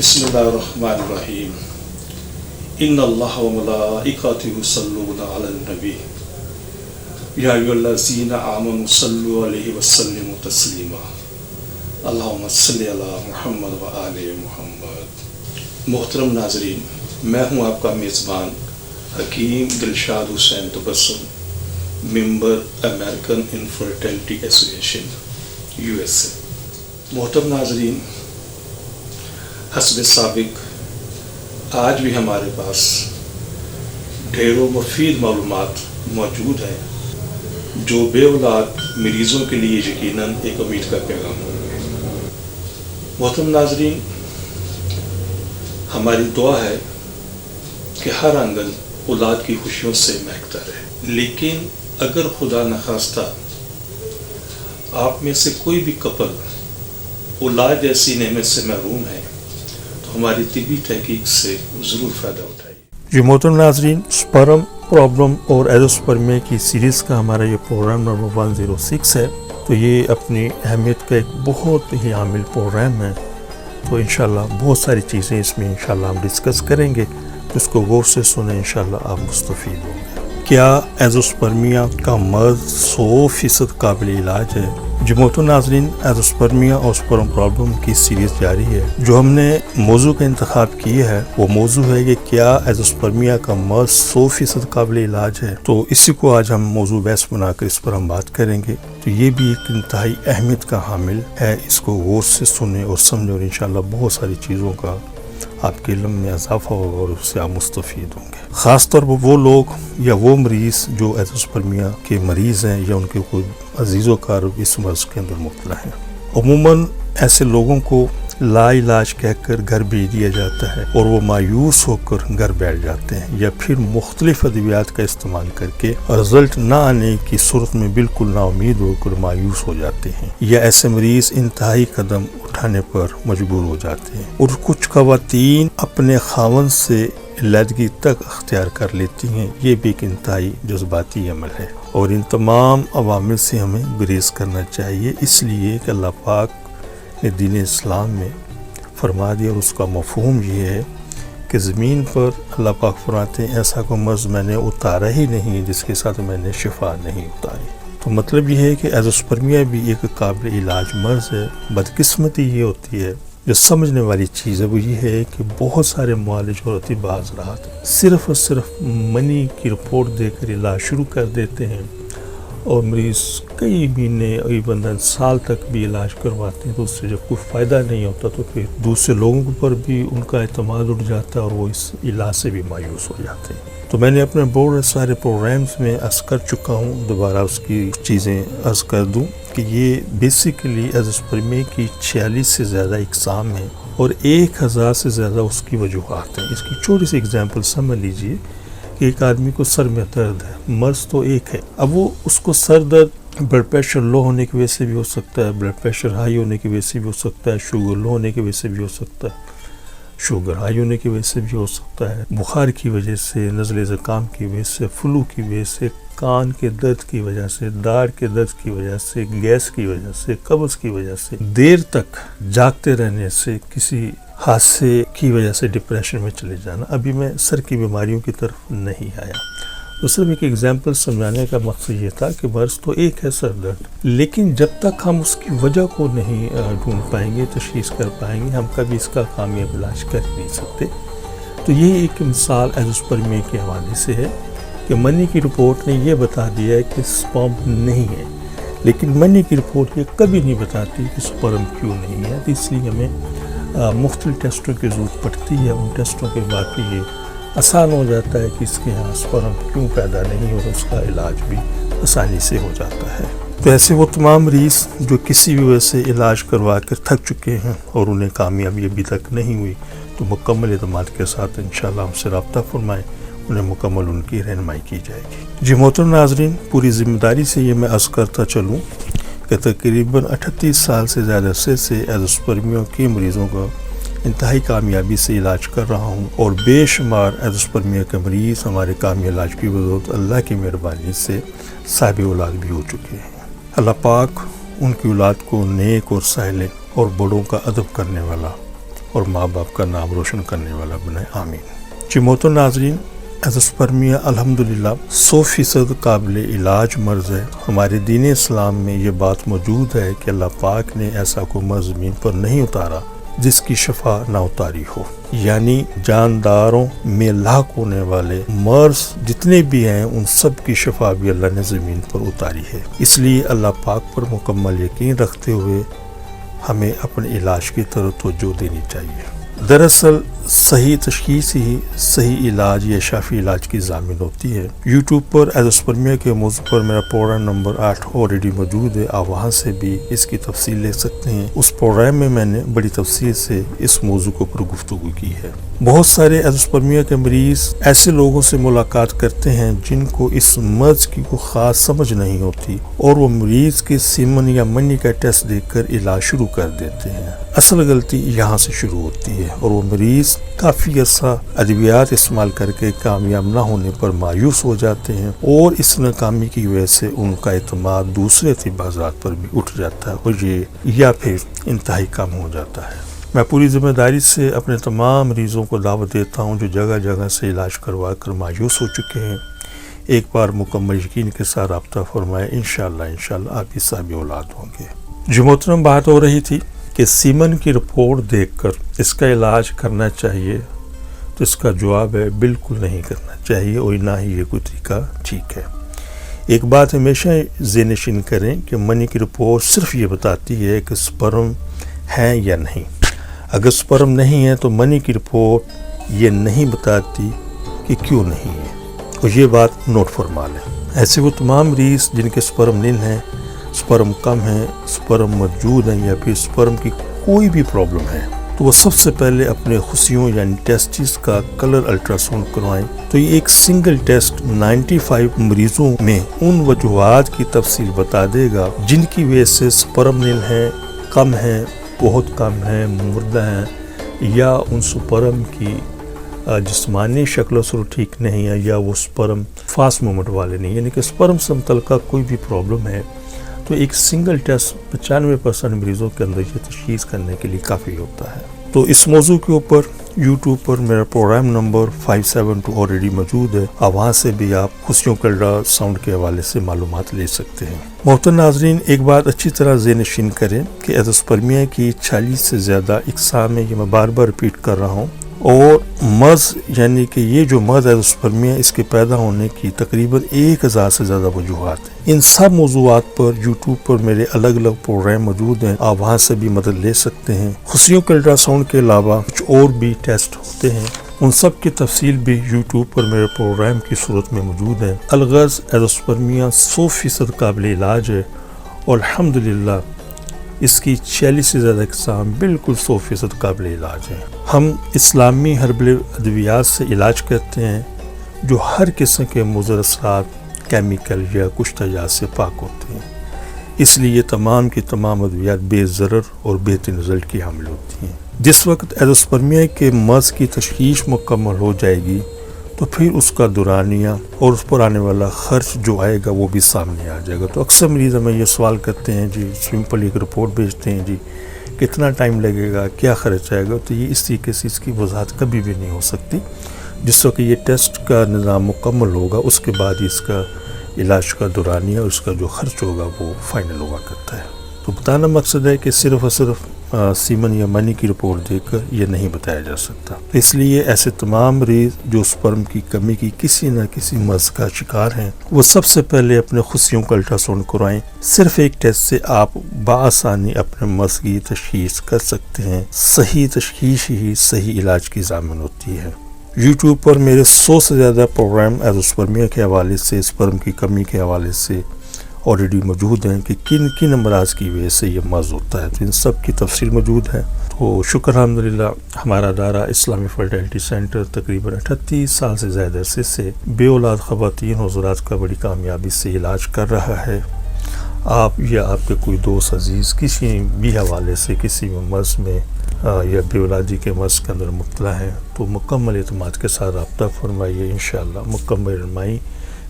बिस्मिल्लाहिर्रहमानिर्रहीम। इन्नल्लाह व मलाइकतहु युसल्लूना अलन नबी या अय्युहल्लज़ीना आमनु सल्लु अलैहि व सल्लिमु तस्लीमा। अल्लाहुम्मा सल्लि अला मुहम्मद व आले मुहम्मद। मोहतरम नाज़रीन, मैं हूँ आपका मेज़बान Hakim Dilshad Hussain Tabassum, member American infertility association USA। मोहतरम नाज़रीन, हस्ब साबिक आज भी हमारे पास ढेरों मुफीद मालूमात मौजूद हैं जो बेऔलाद मरीज़ों के लिए यकीनन एक उम्मीद का पैगाम होंगे। मोहतरम नाज़रीन, हमारी दुआ है कि हर आंगन औलाद की खुशियों से महकता रहे, लेकिन अगर खुदा न खास्ता आप में से कोई भी कपल औलाद जैसी नेमत से महरूम है तो हमारी तिबी तहकीक से ज़रूर फ़ायदा उठाइए। जी मोहतरम नाज़रीन, स्पर्म प्रॉब्लम और एज़ोस्पर्मिया की सीरीज़ का हमारा ये प्रोग्राम नंबर 106 है। तो ये अपनी अहमियत का एक बहुत ही आमिल प्रोग्राम है। तो इंशाल्लाह बहुत सारी चीज़ें इसमें इंशाल्लाह हम डिस्कस करेंगे, तो इसको गौर से सुने, इंशाल्लाह आप मुस्तफ़ीद होंगे। क्या एज़ोस्पर्मिया का मर्ज़ 100% काबिल इलाज है? जी मोहतरम नाज़रीन, एज़ोस्पर्मिया और स्पर्म प्रॉब्लम की सीरीज़ जारी है। जो हमने मौजू का इंतखाब किया है वो मौजू है कि क्या एज़ोस्पर्मिया का मर्ज़ 100% काबिल इलाज है। तो इसी को आज हम मौजू बहस बनाकर इस पर हम बात करेंगे। तो ये भी एक इंतहाई अहमियत का हामिल है, इसको गौर से सुने और समझे, और इंशाल्लाह बहुत सारी चीज़ों का आपके इल्म में इजाफा होगा और उससे आप मुस्तफ़ीद होंगे। ख़ास तौर पर वो लोग या वो मरीज़ जो एज़ोस्पर्मिया के मरीज़ हैं या उनके कोई अजीज़ व क़रीब इस मर्ज़ के अंदर मुब्तला हैं। अमूमन ऐसे लोगों को लाइलाज कहकर घर भेज दिया जाता है और वो मायूस होकर घर बैठ जाते हैं, या फिर मुख्तलिफ अद्वियात का इस्तेमाल करके रिज़ल्ट ना आने की सूरत में बिल्कुल नाउमीद होकर मायूस हो जाते हैं, या ऐसे मरीज़ इंतहाई कदम उठाने पर मजबूर हो जाते हैं। और कुछ ख़वातीन अपने खावन से अलहदगी तक अख्तियार कर लेती हैं। ये भी एक इंतहाई जज्बाती अमल है और इन तमाम अवामिल से हमें गुरेज करना चाहिए, इसलिए कि अल्लाह पाक ने दीन इस्लाम में फरमा दिया और उसका मफ़हूम ये है कि ज़मीन पर अल्लाह पाक फरमाते हैं ऐसा कोई मर्ज़ मैंने उतारा ही नहीं जिसके साथ मैंने शिफा नहीं उतारी। तो मतलब ये है कि एज़ोस्पर्मिया भी एक काबिल इलाज मर्ज़ है। बदकिस्मती ये होती है, जो समझने वाली चीज़ है वो ये है कि बहुत सारे मुआलिज और अतिबा हज़रात सिर्फ़ और सिर्फ मनी की रिपोर्ट देकर इलाज शुरू कर देते हैं और मरीज़ कई महीने और बंदा साल तक भी इलाज करवाते हैं, तो उससे जब कोई फ़ायदा नहीं होता तो फिर दूसरे लोगों पर भी उनका एतमाद उठ जाता है और वो इस इलाज से भी मायूस हो जाते हैं। तो मैंने अपने बहुत सारे प्रोग्राम्स में अर्ज़ कर चुका हूँ, दोबारा उसकी चीज़ें अर्ज़ कर दूँ कि ये बेसिकली एज़ोस्पर्मिया की 46 से ज़्यादा इक़साम हैं और 1000 से ज़्यादा उसकी वजूहात हैं। इसकी छोटी सी एग्जांपल समझ लीजिए कि एक आदमी को सर में दर्द है, मर्ज़ तो एक है, अब वो उसको सर दर्द ब्लड प्रेशर लो होने की वजह से भी हो सकता है, ब्लड प्रेशर हाई होने की वजह से भी हो सकता है, शुगर लो होने की वजह से भी हो सकता है, शुगर हाई होने की वजह से भी हो सकता है, बुखार की वजह से, नज़ले ज़ुकाम की वजह से, फ्लू की वजह से, कान के दर्द की वजह से, दाढ़ के दर्द की वजह से, गैस की वजह से, कब्ज़ की वजह से, देर तक जागते रहने से, किसी हादसे की वजह से डिप्रेशन में चले जाना। अभी मैं सर की बीमारियों की तरफ नहीं आया, तो सिर्फ एक एग्जाम्पल समझाने का मकसद ये था कि मर्ज़ तो एक है सर दर्द, लेकिन जब तक हम उसकी वजह को नहीं ढूंढ पाएंगे, तशख़ीस कर पाएंगे, हम कभी इसका कामयाब इलाज कर नहीं सकते। तो ये एक मिसाल एज़ोस्पर्मिया के हवाले से है कि मनी की रिपोर्ट ने यह बता दिया है कि स्पर्म नहीं है, लेकिन मनी की रिपोर्ट ये कभी नहीं बताती कि स्पर्म क्यों नहीं है। तो इसलिए हमें मुख्तलिफ टेस्टों की ज़रूरत पड़ती है। उन टेस्टों के बाद ये आसान हो जाता है कि इसके यहाँ स्पर्म क्यों पैदा नहीं हो, और उसका इलाज भी आसानी से हो जाता है। तो ऐसे वो तमाम मरीज़ जो किसी भी वजह से इलाज करवा कर थक चुके हैं और उन्हें कामयाबी अभी तक नहीं हुई, तो मुकम्मल एतमाद के साथ इंशाल्लाह हमसे रब्ता फरमाएँ, उन्हें मुकम्मल उनकी रहनुमाई की जाएगी। जी मोहतरम नाज़रीन, पूरी ज़िम्मेदारी से ये मैं अर्ज़ करता चलूँ कि तकरीबन 38 साल से ज़्यादा अरसे से एज़ोस्पर्मिया के मरीज़ों का इंतहाई कामयाबी से इलाज कर रहा हूँ और बेशुमार एज़ोस्पर्मिया के मरीज़ हमारे कामयाब इलाज की बदौलत अल्लाह की मेहरबानी से साहिब औलाद भी हो चुके हैं। अल्लाह पाक उनकी औलाद को नेक और साहिल और बड़ों का अदब करने वाला اور ماں باپ کا نام روشن کرنے والا بنائے، آمین۔ جی محترم ناظرین، ایزوسپرمیا الحمدللہ 100% قابل علاج مرض ہے۔ ہمارے دین اسلام میں یہ بات موجود ہے کہ اللہ پاک نے ایسا کوئی مرض زمین پر نہیں اتارا جس کی شفا نہ اتاری ہو، یعنی جانداروں میں لاحق ہونے والے مرض جتنے بھی ہیں ان سب کی شفا بھی اللہ نے زمین پر اتاری ہے۔ اس لیے اللہ پاک پر مکمل یقین رکھتے ہوئے ہمیں اپنے علاج کی طرف توجہ دینی چاہیے۔ دراصل صحیح تشخیص ہی صحیح علاج یا شافی علاج کی ضامن ہوتی ہے۔ یوٹیوب پر ایزوسپرمیا کے موضوع پر میرا پروگرام نمبر 8 آلریڈی موجود ہے، آپ وہاں سے بھی اس کی تفصیل لے سکتے ہیں۔ اس پروگرام میں میں نے بڑی تفصیل سے اس موضوع کے اوپر گفتگو کی ہے۔ بہت سارے ایزوسپرمیا کے مریض ایسے لوگوں سے ملاقات کرتے ہیں جن کو اس مرض کی کوئی خاص سمجھ نہیں ہوتی اور وہ مریض کے سیمن یا منی کا ٹیسٹ دیکھ کر علاج شروع کر دیتے ہیں۔ اصل غلطی یہاں سے شروع ہوتی ہے اور وہ مریض کافی عرصہ ادویات استعمال کر کے کامیاب نہ ہونے پر مایوس ہو جاتے ہیں اور اس ناکامی کی وجہ سے ان کا اعتماد دوسرے طبی حضرات پر بھی اٹھ جاتا ہے اور یہ یا پھر انتہائی کم ہو جاتا ہے۔ میں پوری ذمہ داری سے اپنے تمام مریضوں کو دعوت دیتا ہوں جو جگہ جگہ سے علاج کروا کر مایوس ہو چکے ہیں، ایک بار مکمل یقین کے ساتھ رابطہ فرمائے، انشاءاللہ آپ بھی صاحب اولاد ہوں گے۔ جو محترم بات ہو رہی تھی کہ سیمن کی رپورٹ دیکھ کر اس کا علاج کرنا چاہیے، تو اس کا جواب ہے بالکل نہیں کرنا چاہیے اور نہ ہی یہ کوئی طریقہ ٹھیک ہے۔ ایک بات ہمیشہ ذہن نشین کریں کہ منی کی رپورٹ صرف یہ بتاتی ہے کہ سپرم ہے یا نہیں۔ اگر سپرم نہیں ہے تو منی کی رپورٹ یہ نہیں بتاتی کہ کیوں نہیں ہے، اور یہ بات نوٹ فرما لیں۔ ایسے وہ تمام مریض جن کے سپرم نیل ہیں، سپرم کم ہیں، سپرم موجود ہیں یا پھر سپرم کی کوئی بھی پرابلم ہے، تو وہ سب سے پہلے اپنے خصیوں یعنی ٹیسٹس کا کلر الٹراساؤنڈ کروائیں۔ تو یہ ایک سنگل ٹیسٹ 95 مریضوں میں ان وجوہات کی تفصیل بتا دے گا جن کی وجہ سے سپرم نیل ہیں، کم ہیں، بہت کم ہیں، مردہ ہیں، یا ان سپرم کی جسمانی شکل و صورت ٹھیک نہیں ہے، یا وہ سپرم فاسٹ مومنٹ والے نہیں، یعنی کہ سپرم سے متعلقہ کوئی بھی پرابلم ہے، تو ایک سنگل ٹیسٹ 95% مریضوں کے اندر یہ تشخیص کرنے کے لیے کافی ہوتا ہے۔ تو اس موضوع کے اوپر یوٹیوب پر میرا پروگرام نمبر 572 آلریڈی موجود ہے، اور وہاں سے بھی آپ خصیوں کا الٹراساؤنڈ کے حوالے سے معلومات لے سکتے ہیں۔ محترم ناظرین، ایک بات اچھی طرح ذہن نشین کریں کہ ایزوسپرمیا کی 40 سے زیادہ اقسام ہیں، یہ میں بار بار ریپیٹ کر رہا ہوں، اور مرض یعنی کہ یہ جو مرض ایزوسپرمیا اس کے پیدا ہونے کی تقریباً 1000 سے زیادہ وجوہات ہیں۔ ان سب موضوعات پر یوٹیوب پر میرے الگ الگ پروگرام موجود ہیں، آپ وہاں سے بھی مدد لے سکتے ہیں۔ خصیوں کے الٹراساؤنڈ کے علاوہ کچھ اور بھی ٹیسٹ ہوتے ہیں، ان سب کی تفصیل بھی یوٹیوب پر میرے پروگرام کی صورت میں موجود ہے۔ الغرض ایزوسپرمیا 100% قابل علاج ہے اور الحمدللہ اس کی 40 سے زیادہ اقسام بالکل 100% قابل علاج ہیں۔ ہم اسلامی ہربل ادویات سے علاج کرتے ہیں جو ہر قسم کے مضر اثرات، کیمیکل یا کچھ تجاوز سے پاک ہوتے ہیں، اس لیے تمام کی تمام ادویات بے ضرر اور بہترین رزلٹ کی حامل ہوتی ہیں۔ جس وقت ایزوسپرمیا کے مرض کی تشخیص مکمل ہو جائے گی تو پھر اس کا دورانیہ اور اس پر آنے والا خرچ جو آئے گا وہ بھی سامنے آ جائے گا۔ تو اکثر مریض ہمیں یہ سوال کرتے ہیں، جی سمپل ایک رپورٹ بھیجتے ہیں، جی کتنا ٹائم لگے گا، کیا خرچ آئے گا؟ تو یہ اس طریقے سے اس کی وضاحت کبھی بھی نہیں ہو سکتی۔ جس وقت یہ ٹیسٹ کا نظام مکمل ہوگا اس کے بعد اس کا علاج کا دورانیہ اور اس کا جو خرچ ہوگا وہ فائنل ہوا کرتا ہے۔ تو بتانا مقصد ہے کہ صرف اور صرف سیمن یا منی کی رپورٹ دیکھ کر یہ نہیں بتایا جا سکتا۔ اس لیے ایسے تمام مریض جو سپرم کی کمی کی کسی نہ کسی مرض کا شکار ہیں، وہ سب سے پہلے اپنے خصیوں کا الٹراساؤنڈ کروائیں۔ صرف ایک ٹیسٹ سے آپ بآسانی اپنے مرض کی تشخیص کر سکتے ہیں۔ صحیح تشخیص ہی صحیح علاج کی ضامن ہوتی ہے۔ یوٹیوب پر میرے 100 سے زیادہ پروگرام ایزوسپرمیا کے حوالے سے، سپرم کی کمی کے حوالے سے آلریڈی موجود ہیں کہ کن کن امراض کی وجہ سے یہ مرض ہوتا ہے، تو ان سب کی تفصیل موجود ہے۔ تو شکر الحمدللہ ہمارا ادارہ اسلامی فرٹیلٹی سینٹر تقریباً 38 سال سے زیادہ عرصے سے بے اولاد خواتین حضرات کا بڑی کامیابی سے علاج کر رہا ہے۔ آپ یا آپ کے کوئی دوست عزیز کسی بھی حوالے سے کسی بھی مرض میں یا بے اولادی کے مرض کے اندر مبتلا ہیں تو مکمل اعتماد کے ساتھ رابطہ فرمائیے، انشاءاللہ مکمل رہنمائی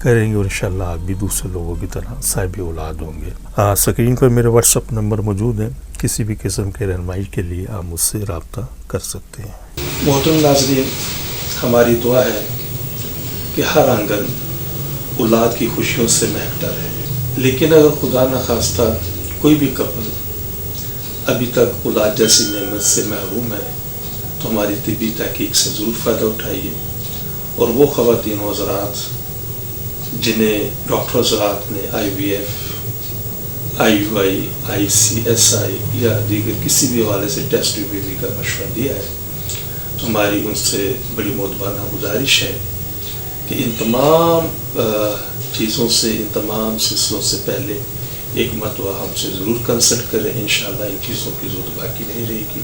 کریں گے اور انشاءاللہ آپ بھی دوسرے لوگوں کی طرح صاحب اولاد ہوں گے۔ اسکرین پر میرے واٹس اپ نمبر موجود ہیں، किसी भी किस्म के रहनुमाई के लिए आप मुझसे रब्ता कर सकते हैं। मोहतरम नाज़रीन, हमारी दुआ है कि हर आंगन औलाद की खुशियों से महकता रहे, लेकिन अगर खुदा न खास्ता कोई भी कपल अभी तक औलाद जैसी नेमत से महरूम है तो हमारी तिब्बी तहकीक से ज़रूर फ़ायदा उठाइए। और वो ख़वातीन हज़रात जिन्हें डॉक्टर हज़रात ने IVF, IUI, ICSI या दीगर किसी भी हवाले से टेस्ट रिव्यू का मशवरा दिया है, तो हमारी उनसे बड़ी मोहब्बाना गुजारिश है कि इन तमाम चीज़ों से, इन तमाम सिलसिलों से पहले एक मरतबा हमसे ज़रूर कंसल्ट करें। इंशाअल्लाह इन चीज़ों की ज़रूरत बाकी नहीं रहेगी।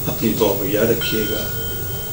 अपनी दुआ में याद रखिएगा।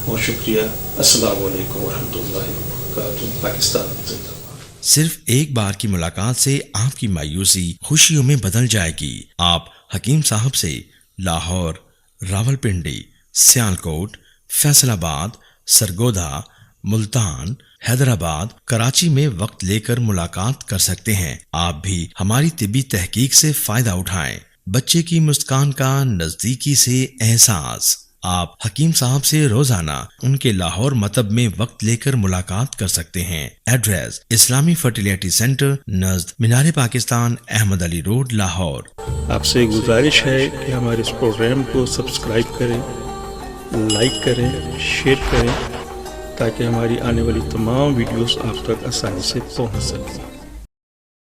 बहुत शुक्रिया। अस्सलाम वालेकुम वरहमतुल्लाहि वबरकातुहू। पाकिस्तान जिंदाबाद। सिर्फ एक बार की मुलाकात से आपकी मायूसी खुशियों में बदल जाएगी। आप हकीम साहब से लाहौर, रावलपिंडी, सियालकोट, फैसलाबाद, सरगोधा, मुल्तान, हैदराबाद, कराची में वक्त लेकर मुलाकात कर सकते हैं। आप भी हमारी तिब्बी तहकीक से फायदा उठाएं। बच्चे की मुस्कान का नजदीकी से एहसास। आप हकीम साहब से रोजाना उनके लाहौर मतब में वक्त लेकर मुलाकात कर सकते हैं। एड्रेस इस्लामी फर्टिलिटी सेंटर नज़द मीनार पाकिस्तान, अहमद अली रोड, लाहौर। आपसे गुजारिश है कि हमारे इस प्रोग्राम को सब्सक्राइब करें, लाइक करें, शेयर करें, ताकि हमारी आने वाली तमाम वीडियोस आप तक आसानी से पहुंच सकें।